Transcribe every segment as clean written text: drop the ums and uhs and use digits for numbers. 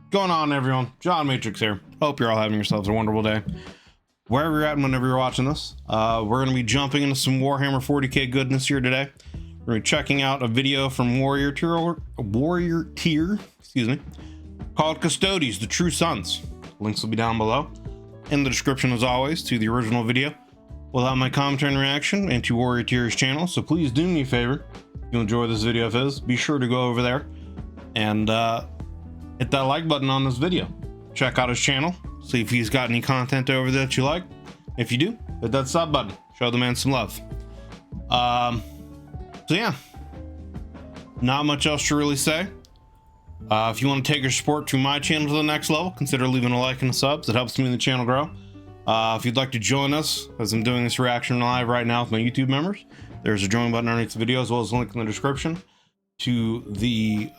Going on, everyone? John Matrix here. Hope you're all having yourselves a wonderful day. Wherever you're at and whenever you're watching this, we're going to be jumping into some Warhammer 40k goodness here today. We're going to be checking out a video from Warrior Tier, excuse me, called Custodes, the True Sons. Links will be down below in the description, as always, to the original video. We'll have my commentary and reaction and to Warrior Tier's channel, so please do me a favor. If you enjoy this video, be sure to go over there and hit that like button on this video. Check out his channel, see if he's got any content over there that you like. If you do, hit that sub button, show the man some love. So yeah, not much else to really say. If you want to take your support to my channel to the next level, consider leaving a like and a sub. It helps me and the channel grow. If you'd like to join us, as I'm doing this reaction live right now with my YouTube members, there's a join button underneath the video, as well as a link in the description to the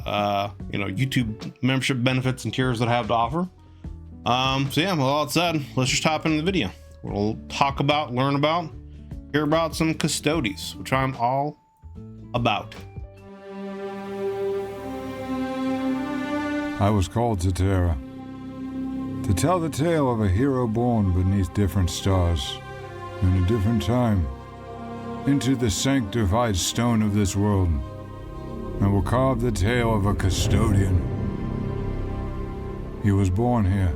YouTube membership benefits and tiers that I have to offer. So yeah, with all that said, let's just hop into the video. We'll talk about, learn about, hear about some Custodes, which I'm all about. I was called to Terra to tell the tale of a hero born beneath different stars in a different time, into the sanctified stone of this world. I will carve the tale of a custodian. He was born here.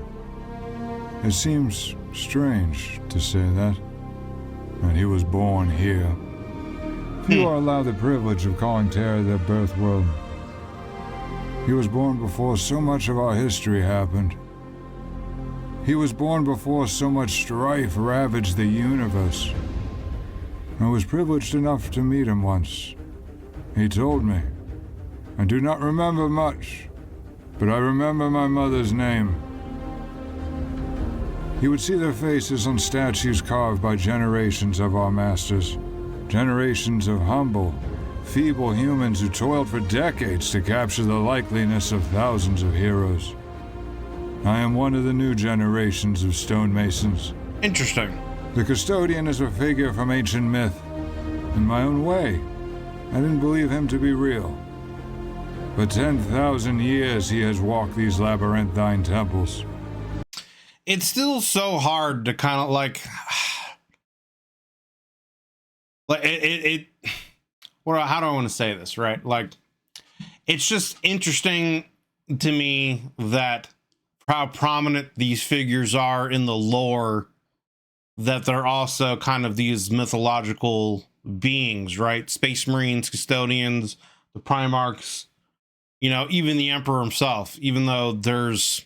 It seems strange to say that, and he was born here. Few are allowed the privilege of calling Terra their birth world. He was born before so much of our history happened. He was born before so much strife ravaged the universe. I was privileged enough to meet him once. He told me, I do not remember much, but I remember my mother's name. He would see their faces on statues carved by generations of our masters, generations of humble, feeble humans who toiled for decades to capture the likeliness of thousands of heroes. I am one of the new generations of stonemasons. Interesting. The custodian is a figure from ancient myth. In my own way, I didn't believe him to be real. For 10,000 years he has walked these labyrinthine temples. It's still so hard to kind of how do I want to say this, right? Like, it's just interesting to me that how prominent these figures are in the lore, that they're also kind of these mythological beings, right? Space Marines, Custodians, the Primarchs, even the Emperor himself, even though there's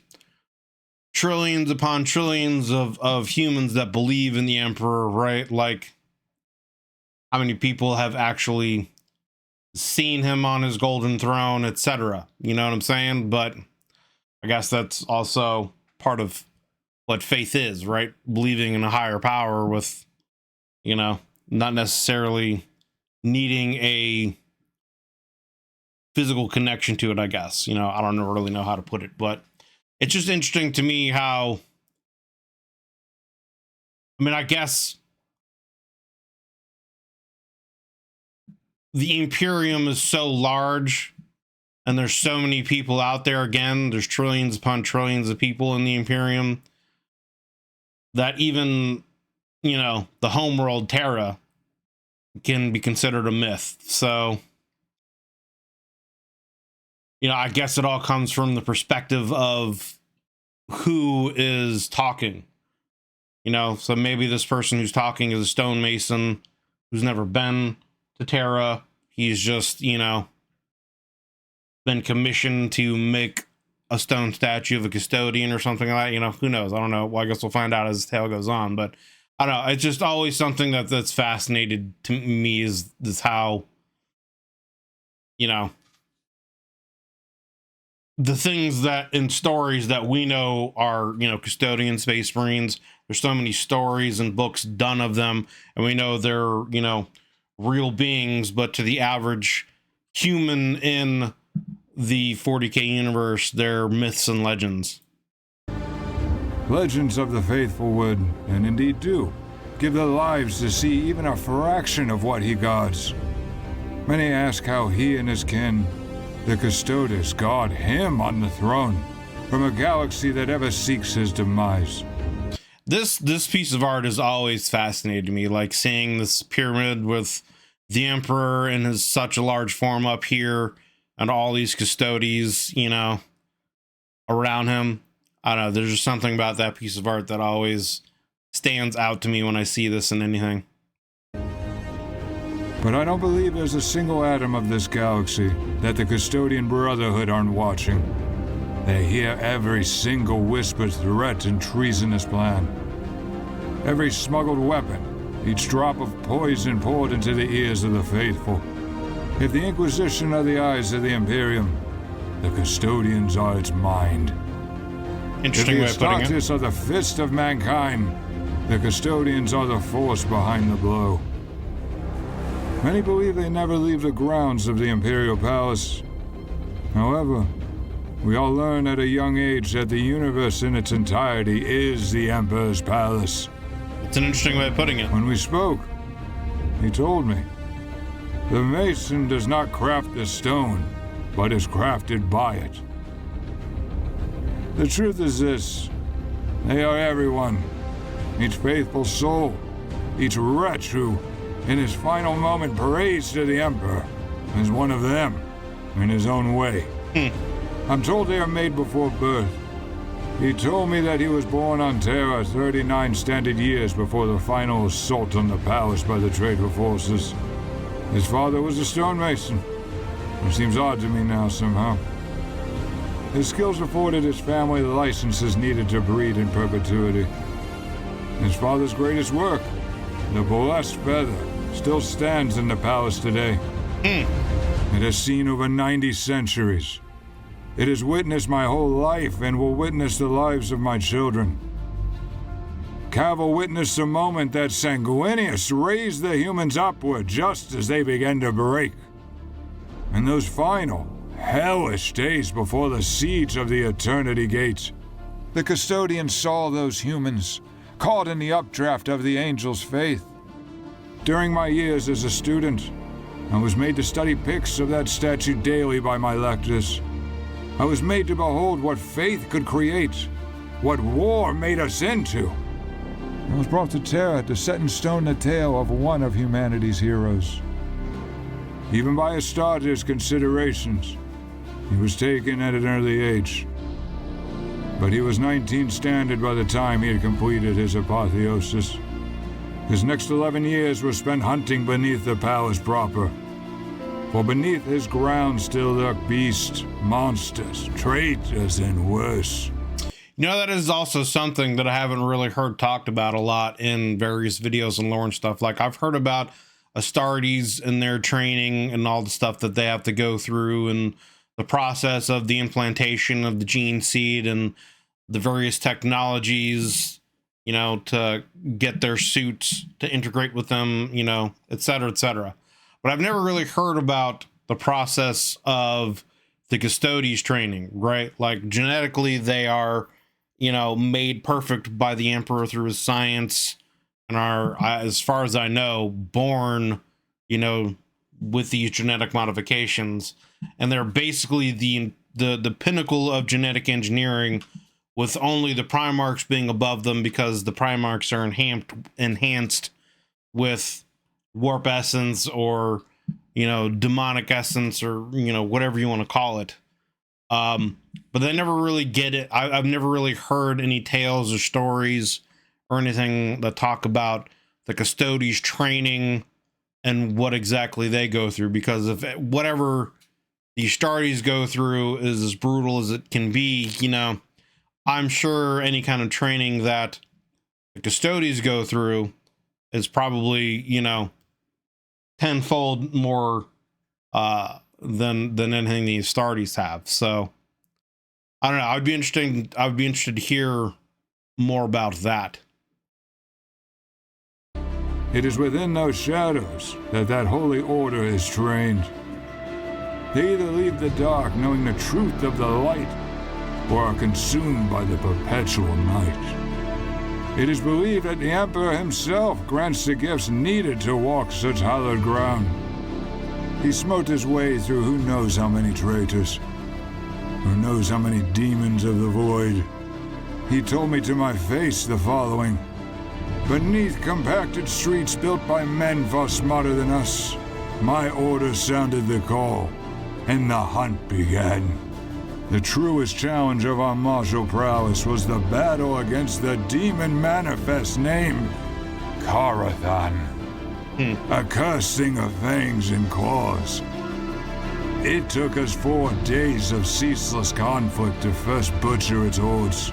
trillions upon trillions of humans that believe in the Emperor, right? Like, how many people have actually seen him on his golden throne, etc.? You know what I'm saying? But I guess that's also part of what faith is, right? Believing in a higher power with, not necessarily needing a physical connection to it, I guess. I don't really know how to put it, but it's just interesting to me how, I guess the Imperium is so large and there's so many people out there. Again, there's trillions upon trillions of people in the Imperium, that even, the homeworld Terra can be considered a myth. So, I guess it all comes from the perspective of who is talking, so maybe this person who's talking is a stonemason who's never been to Terra. He's just, been commissioned to make a stone statue of a custodian or something like that. Who knows? I don't know. Well, I guess we'll find out as the tale goes on, but I don't know. It's just always something that's fascinated to me is how, the things that in stories that we know are, custodian, Space Marines. There's so many stories and books done of them, and we know they're, real beings, but to the average human in the 40k universe, they're myths and legends. Legends of the faithful would, and indeed do, give their lives to see even a fraction of what he guards. Many ask how he and his kin, the Custodes, guard him on the throne. from a galaxy that ever seeks his demise. This piece of art has always fascinated me, like seeing this pyramid with the Emperor in his such a large form up here and all these Custodes, you know, around him. I don't know, there's just something about that piece of art that always stands out to me when I see this in anything. But I don't believe there's a single atom of this galaxy that the Custodian Brotherhood aren't watching. They hear every single whispered threat and treasonous plan. Every smuggled weapon, each drop of poison poured into the ears of the faithful. If the Inquisition are the eyes of the Imperium, the Custodians are its mind. Interesting way of putting it. If the Astartes are the fist of mankind, the Custodians are the force behind the blow. Many believe they never leave the grounds of the Imperial Palace. However, we all learn at a young age that the universe in its entirety is the Emperor's palace. It's an interesting way of putting it. When we spoke, he told me, the mason does not craft the stone, but is crafted by it. The truth is this, they are everyone, each faithful soul, each wretch who, in his final moment, prays to the Emperor, is one of them, in his own way. I'm told they are made before birth. He told me that he was born on Terra 39 standard years before the final assault on the palace by the traitor forces. His father was a stonemason, which seems odd to me now somehow. His skills afforded his family the licenses needed to breed in perpetuity. His father's greatest work, the blessed feather, still stands in the palace today. It has seen over 90 centuries. It has witnessed my whole life and will witness the lives of my children. Cavill witnessed the moment that Sanguinius raised the humans upward just as they began to break. In those final, hellish days before the siege of the Eternity Gates, the Custodians saw those humans, caught in the updraft of the Angel's faith. During my years as a student, I was made to study pics of that statue daily by my lectors. I was made to behold what faith could create, what war made us into. I was brought to Terra to set in stone the tale of one of humanity's heroes. Even by Astartes' considerations, he was taken at an early age. But he was 19 standard by the time he had completed his apotheosis. His next 11 years were spent hunting beneath the palace proper. For beneath his ground still lurk beasts, monsters, traitors, and worse. You know, that is also something that I haven't really heard talked about a lot in various videos and lore and stuff. Like, I've heard about Astartes and their training and all the stuff that they have to go through and the process of the implantation of the gene seed and the various technologies, you know, to get their suits to integrate with them, you know, et cetera, et cetera. But I've never really heard about the process of the Custodes training, right? Like, genetically, they are, you know, made perfect by the Emperor through his science and are, as far as I know, born, you know, with these genetic modifications. And they're basically the pinnacle of genetic engineering, with only the Primarchs being above them because the Primarchs are enhanced with warp essence or, you know, demonic essence or, you know, whatever you want to call it. But they never really get it. I've never really heard any tales or stories or anything that talk about the Custodes training and what exactly they go through, because if whatever the Astartes go through is as brutal as it can be, you know, I'm sure any kind of training that the Custodes go through is probably, you know, tenfold more than anything the Astartes have. So I don't know. I'd be interested to hear more about that. It is within those shadows that holy order is trained. They either leave the dark knowing the truth of the light, or are consumed by the perpetual night. It is believed that the Emperor himself grants the gifts needed to walk such hallowed ground. He smote his way through who knows how many traitors. Who knows how many demons of the void? He told me to my face the following. Beneath compacted streets built by men far smarter than us, my order sounded the call, and the hunt began. The truest challenge of our martial prowess was the battle against the demon manifest named Karathan, a cursed thing of fangs and claws. It took us 4 days of ceaseless conflict to first butcher its hordes,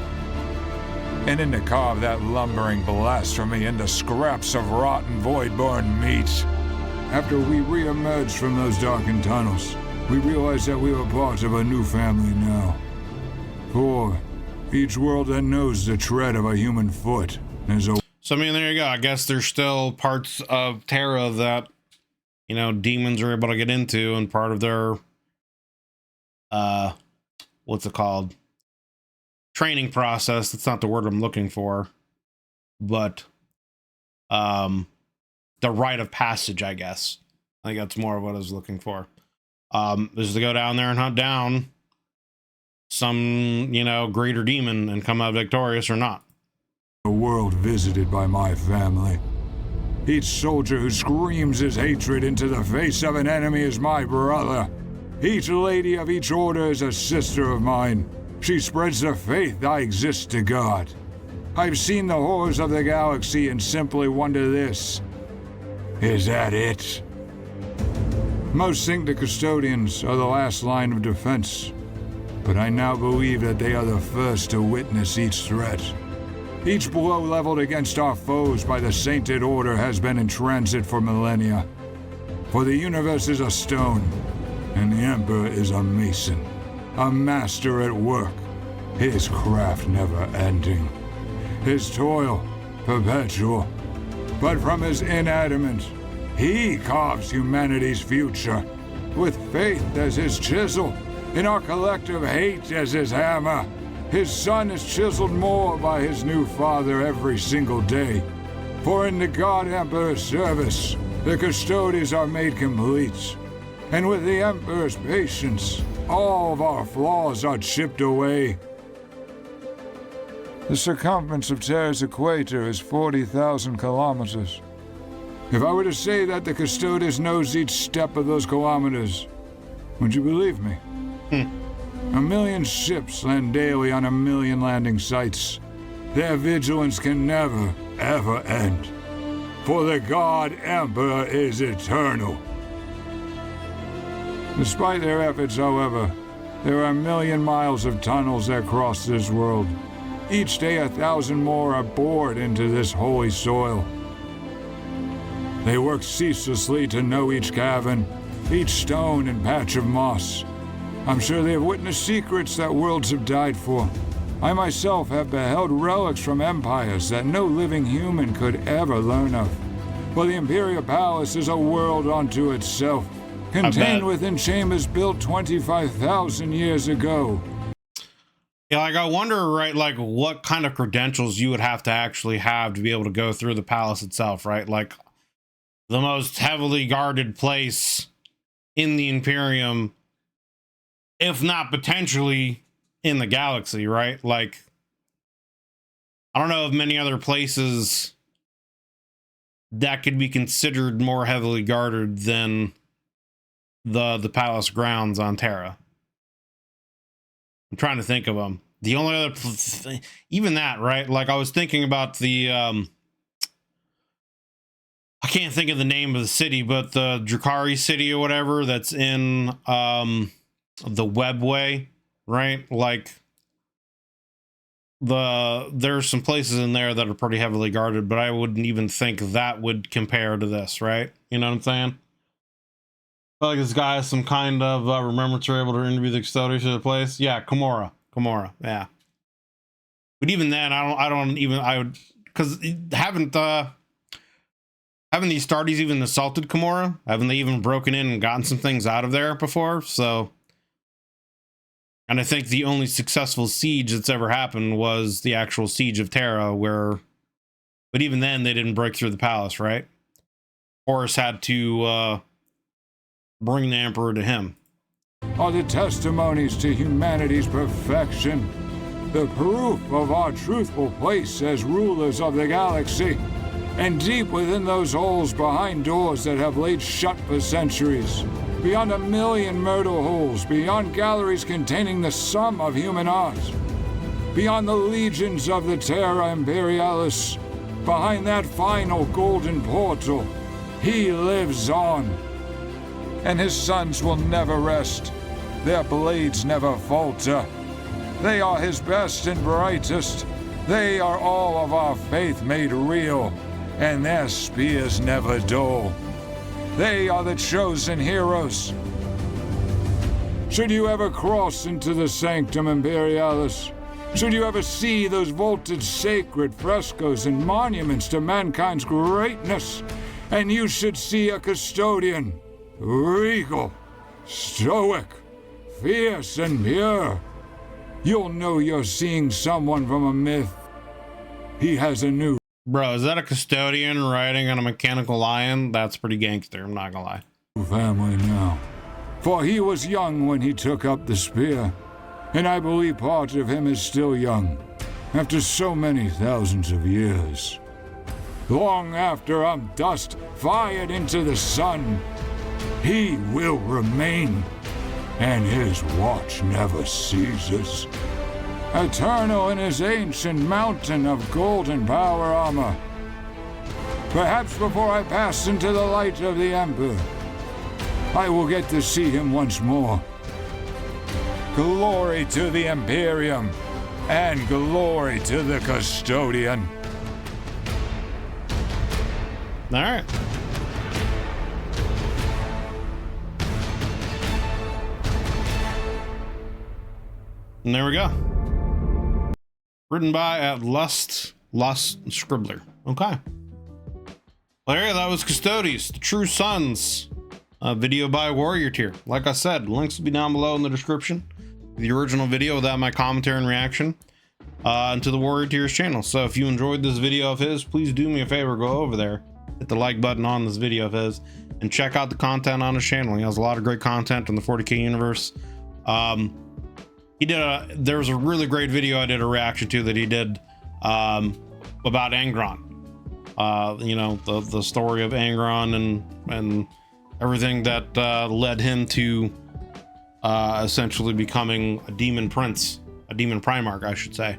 and then to carve that lumbering blasphemy into scraps of rotten void-born meat. After we re-emerged from those darkened tunnels, we realized that we were part of a new family now. For each world that knows the tread of a human foot is a... So, I mean, there you go. I guess there's still parts of Terra that, you know, demons are able to get into, and part of their, what's it called? Training process. That's not the word I'm looking for, but, the rite of passage, I guess. I think that's more of what I was looking for. Is to go down there and hunt down some, you know, greater demon and come out victorious or not. A world visited by my family. Each soldier who screams his hatred into the face of an enemy is my brother. Each lady of each order is a sister of mine. She spreads the faith I exist to God. I've seen the horrors of the galaxy and simply wonder this. Is that it? Most think the Custodians are the last line of defense, but I now believe that they are the first to witness each threat. Each blow leveled against our foes by the Sainted Order has been in transit for millennia. For the universe is a stone, and the Emperor is a mason, a master at work, his craft never ending, his toil perpetual. But from his inadamant, he carves humanity's future, with faith as his chisel, and our collective hate as his hammer. His son is chiseled more by his new father every single day. For in the God Emperor's service, the Custodes are made complete. And with the Emperor's patience, all of our flaws are chipped away. The circumference of Terra's equator is 40,000 kilometers. If I were to say that the Custodes knows each step of those kilometers, would you believe me? 1 million ships land daily on 1 million landing sites. Their vigilance can never, ever end. For the God Emperor is eternal. Despite their efforts, however, there are 1 million miles of tunnels that cross this world. Each day 1,000 more are bored into this holy soil. They work ceaselessly to know each cavern, each stone and patch of moss. I'm sure they have witnessed secrets that worlds have died for. I myself have beheld relics from empires that no living human could ever learn of. For the Imperial Palace is a world unto itself, contained within chambers built 25,000 years ago. Yeah, like I wonder, right, like what kind of credentials you would have to actually have to be able to go through the palace itself, right? Like the most heavily guarded place in the Imperium, if not potentially in the galaxy, right? Like, I don't know of many other places that could be considered more heavily guarded than the palace grounds on Terra. I'm trying to think of them. The only other, even that, right? Like I was thinking about the, I can't think of the name of the city, but the Drakari city or whatever that's in the Webway, right? Like there's some places in there that are pretty heavily guarded, but I wouldn't even think that would compare to this, right? You know what I'm saying? I feel like this guy has some kind of remembrance or able to interview the custodians of the place. Yeah, Kimura, yeah. But even then, I would, because haven't these Stardies even assaulted Kimura? Haven't they even broken in and gotten some things out of there before? So, and I think the only successful siege that's ever happened was the actual siege of Terra, but even then they didn't break through the palace, right? Horus had to bring the Emperor to him. are the testimonies to humanity's perfection, the proof of our truthful place as rulers of the galaxy. And deep within those holes behind doors that have laid shut for centuries, beyond 1,000,000 myrtle holes, beyond galleries containing the sum of human art, beyond the legions of the Terra Imperialis, behind that final golden portal, he lives on. And his sons will never rest. Their blades never falter. They are his best and brightest. They are all of our faith made real, and their spears never dull. They are the chosen heroes. Should you ever cross into the Sanctum Imperialis, should you ever see those vaulted sacred frescoes and monuments to mankind's greatness, and you should see a custodian, regal, stoic, fierce and pure, you'll know you're seeing someone from a myth. He has a new... Bro, is that a custodian riding on a mechanical lion? That's pretty gangster, I'm not gonna lie. family now. For he was young when he took up the spear, and I believe part of him is still young, after so many thousands of years. Long after I'm dust fired into the sun, he will remain, and his watch never ceases. Eternal in his ancient mountain of golden power armor. Perhaps before I pass into the light of the Emperor, I will get to see him once more. Glory to the Imperium, and glory to the Custodian. All right. And there we go. Written by Lust Scribbler. Okay. Well, yeah, that was Custodes, the True Sons. Video by Warrior Tier. Like I said, links will be down below in the description. The original video without my commentary and reaction. And to the Warrior Tier's channel. So if you enjoyed this video of his, please do me a favor, go over there, hit the like button on this video of his, and check out the content on his channel. He has a lot of great content in the 40k universe. There was a really great video I did a reaction to that he did about Angron. You know, the story of Angron and everything that led him to essentially becoming a demon prince, a demon primarch, I should say.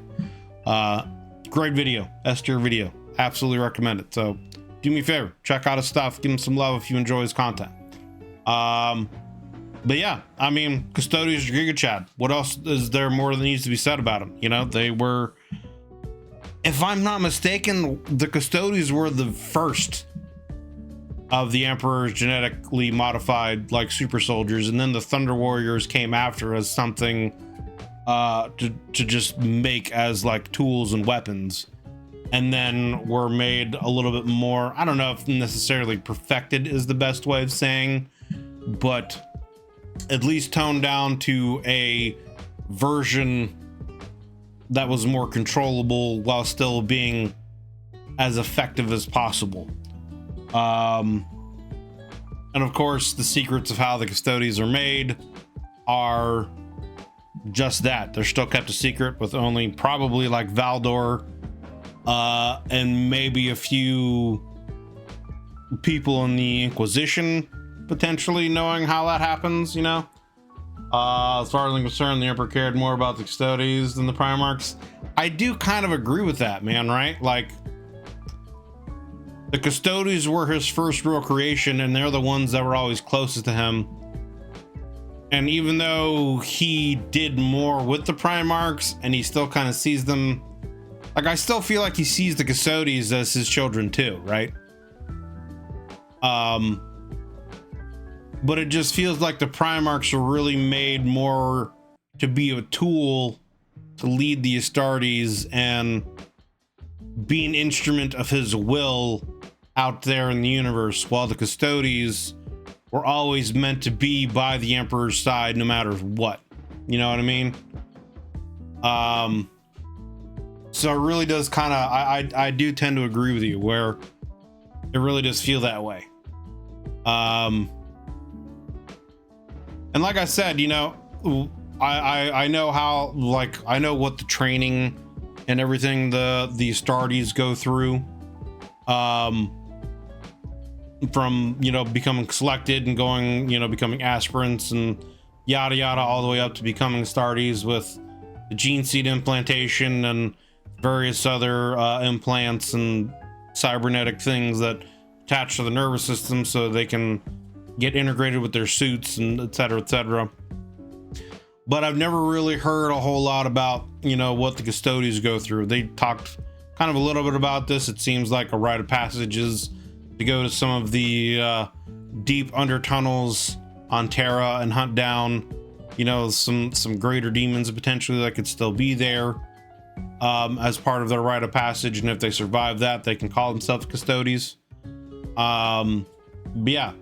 Great video, S-tier video, absolutely recommend it. So do me a favor, check out his stuff, give him some love if you enjoy his content. But yeah, I mean, Custodes Giga Chad. What else is there more that needs to be said about him? You know, they were, if I'm not mistaken, the Custodes were the first of the Emperor's genetically modified, like, super soldiers, and then the Thunder Warriors came after as something to just make as like tools and weapons, and then were made a little bit more, I don't know if necessarily perfected is the best way of saying, but at least toned down to a version that was more controllable while still being as effective as possible. And of course, the secrets of how the Custodes are made are just that. They're still kept a secret, with only probably like Valdor and maybe a few people in the Inquisition potentially knowing how that happens, you know. As far as I'm concerned, the Emperor cared more about the Custodes than the Primarchs. I do kind of agree with that, man, right? Like, the Custodes were his first real creation, and they're the ones that were always closest to him. And even though he did more with the Primarchs, and he still kind of sees them, like, I still feel like he sees the Custodes as his children too, right? But it just feels like the Primarchs are really made more to be a tool to lead the Astartes and be an instrument of his will out there in the universe, while the Custodes were always meant to be by the Emperor's side no matter what. You know what I mean? So it really does kind of, I do tend to agree with you, where it really does feel that way. And like I said, you know, I know how, like, I know what the training and everything the Astartes go through, from, you know, becoming selected and going, you know, becoming aspirants and yada yada, all the way up to becoming Astartes with the gene seed implantation and various other implants and cybernetic things that attach to the nervous system so they can get integrated with their suits and etc, etc. But I've never really heard a whole lot about, you know, what the Custodes go through. They talked kind of a little bit about this. It seems like a rite of passage is to go to some of the deep under tunnels on Terra and hunt down, you know, some greater demons potentially that could still be there, as part of their rite of passage. And if they survive that, they can call themselves Custodes. But yeah,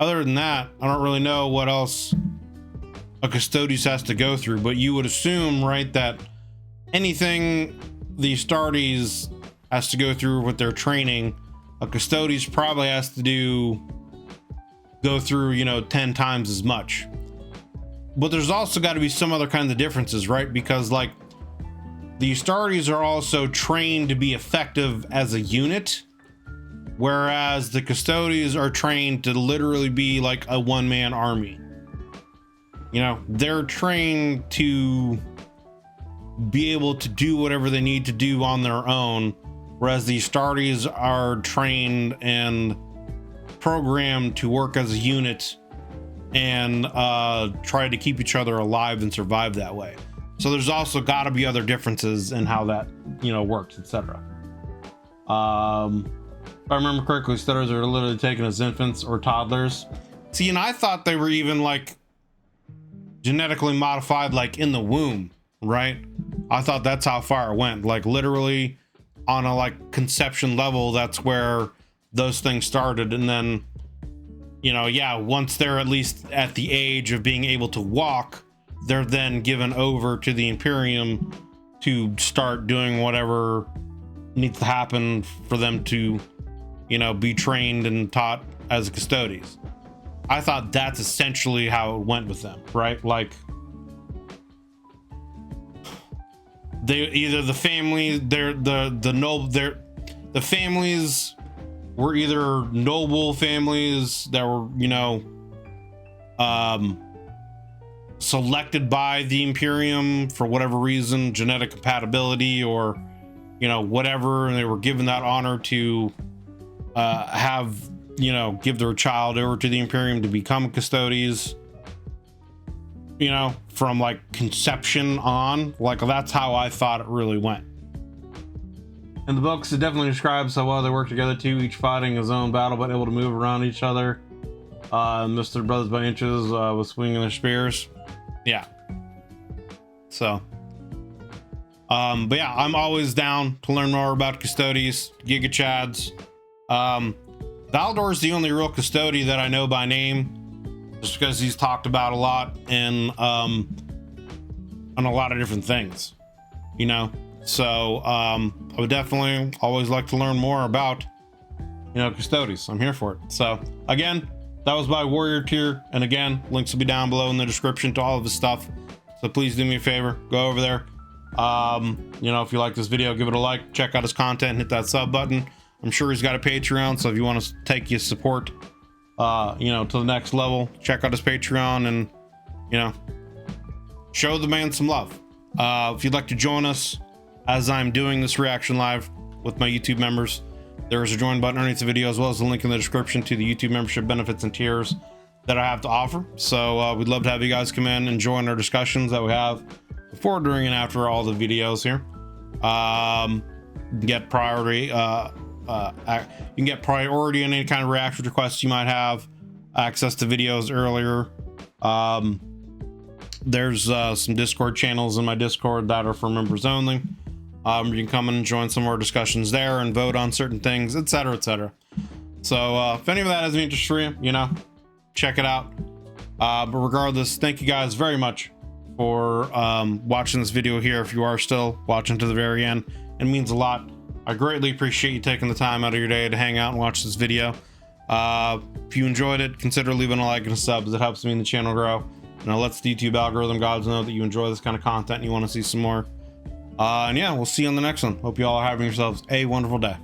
other than that, I don't really know what else a Custodes has to go through, but you would assume, right, that anything the Astartes has to go through with their training, a Custodes probably has to go through, you know, 10 times as much. But there's also got to be some other kinds of differences, right? Because, like, the Astartes are also trained to be effective as a unit, whereas the Custodes are trained to literally be like a one-man army. You know, they're trained to be able to do whatever they need to do on their own, whereas the Astartes are trained and programmed to work as a unit and try to keep each other alive and survive that way. So there's also got to be other differences in how that, you know, works, etc. If I remember correctly, Custodes are literally taken as infants or toddlers. See, and I thought they were even like genetically modified, like in the womb, right? I thought that's how far it went, like literally on a like conception level. That's where those things started. And then, you know, yeah, once they're at least at the age of being able to walk, they're then given over to the Imperium to start doing whatever needs to happen for them to, you know, be trained and taught as Custodes. I thought that's essentially how it went with them, right? Like, they either the family, the families were either noble families that were, you know, selected by the Imperium for whatever reason, genetic compatibility or, you know, whatever, and they were given that honor to have, you know, give their child over to the Imperium to become Custodes, you know, from like conception on. Like, that's how I thought it really went. In the books, it definitely describes how well they work together too, each fighting his own battle but able to move around each other, missed their brothers by inches with swinging their spears. Yeah. So but yeah, I'm always down to learn more about Custodes, Giga Chads. Valdor's the only real Custode that I know by name, just because he's talked about a lot and on a lot of different things, you know. So I would definitely always like to learn more about, you know, Custodes. I'm here for it. So again, that was by Warrior Tier, and again, links will be down below in the description to all of his stuff. So please do me a favor, go over there. You know, if you like this video, give it a like, check out his content, hit that sub button. I'm sure he's got a Patreon, so if you want to take his support, you know, to the next level, check out his Patreon and, you know, show the man some love. If you'd like to join us as I'm doing this reaction live with my YouTube members, there is a join button underneath the video, as well as a link in the description to the YouTube membership benefits and tiers that I have to offer. So we'd love to have you guys come in and join our discussions that we have before, during, and after all the videos here. Get priority. You can get priority on any kind of reaction requests you might have, access to videos earlier. There's some Discord channels in my Discord that are for members only. You can come in and join some of our discussions there and vote on certain things, etc, etc. So if any of that has any interest for you, you know, check it out. But regardless, thank you guys very much for watching this video here. If you are still watching to the very end, it means a lot. I greatly appreciate you taking the time out of your day to hang out and watch this video. If you enjoyed it, consider leaving a like and a sub, as it helps me and the channel grow. And it lets the YouTube algorithm gods know that you enjoy this kind of content and you want to see some more. And yeah, we'll see you on the next one. Hope you all are having yourselves a wonderful day.